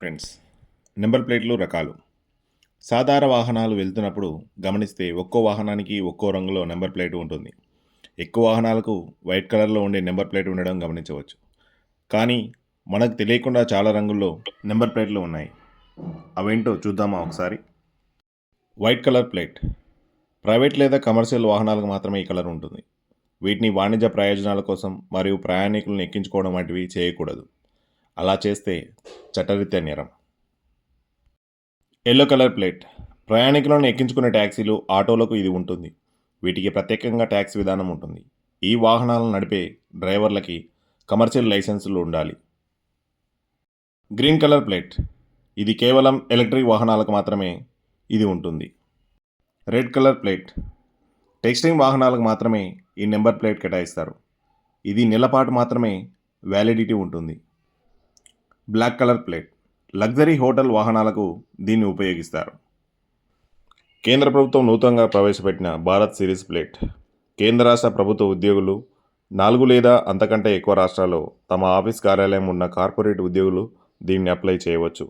Friends, number ప్లేట్లు రకాలు. సాధారణ వాహనాలు వెళ్తున్నప్పుడు గమనిస్తే ఒక్కో వాహనానికి ఒక్కో రంగులో నెంబర్ ప్లేట్ ఉంటుంది. ఎక్కువ వాహనాలకు వైట్ కలర్లో ఉండే నెంబర్ ప్లేట్ ఉండడం గమనించవచ్చు. కానీ మనకు తెలియకుండా చాలా రంగుల్లో నెంబర్ ప్లేట్లు ఉన్నాయి. అవేంటో చూద్దామా ఒకసారి. వైట్ కలర్ ప్లేట్ ప్రైవేట్ లేదా కమర్షియల్ వాహనాలకు మాత్రమే ఈ కలర్ ఉంటుంది. వీటిని వాణిజ్య ప్రయోజనాల కోసం మరియు ప్రయాణికులను ఎక్కించుకోవడం వంటివి చేయకూడదు. అలా చేస్తే చట్టరీత్యా నేరం. ఎల్లో కలర్ ప్లేట్ ప్రయాణికులను ఎక్కించుకునే ట్యాక్సీలు, ఆటోలకు ఇది ఉంటుంది. వీటికి ప్రత్యేకంగా ట్యాక్స్ విధానం ఉంటుంది. ఈ వాహనాలను నడిపే డ్రైవర్లకి కమర్షియల్ లైసెన్సులు ఉండాలి. గ్రీన్ కలర్ ప్లేట్ ఇది కేవలం ఎలక్ట్రిక్ వాహనాలకు మాత్రమే ఇది ఉంటుంది. రెడ్ కలర్ ప్లేట్ టెక్స్టింగ్ వాహనాలకు మాత్రమే ఈ నెంబర్ ప్లేట్ కేటాయిస్తారు. ఇది నెలపాటు మాత్రమే వ్యాలిడిటీ ఉంటుంది. Black colour plate luxury hotel వాహనాలకు దీన్ని ఉపయోగిస్తారు. కేంద్ర ప్రభుత్వం నూతనంగా ప్రవేశపెట్టిన భారత్ సిరీస్ ప్లేట్ కేంద్ర రాష్ట్ర ప్రభుత్వ ఉద్యోగులు, 4 లేదా అంతకంటే ఎక్కువ రాష్ట్రాల్లో తమ ఆఫీస్ కార్యాలయం ఉన్న కార్పొరేట్ ఉద్యోగులు దీన్ని అప్లై చేయవచ్చు.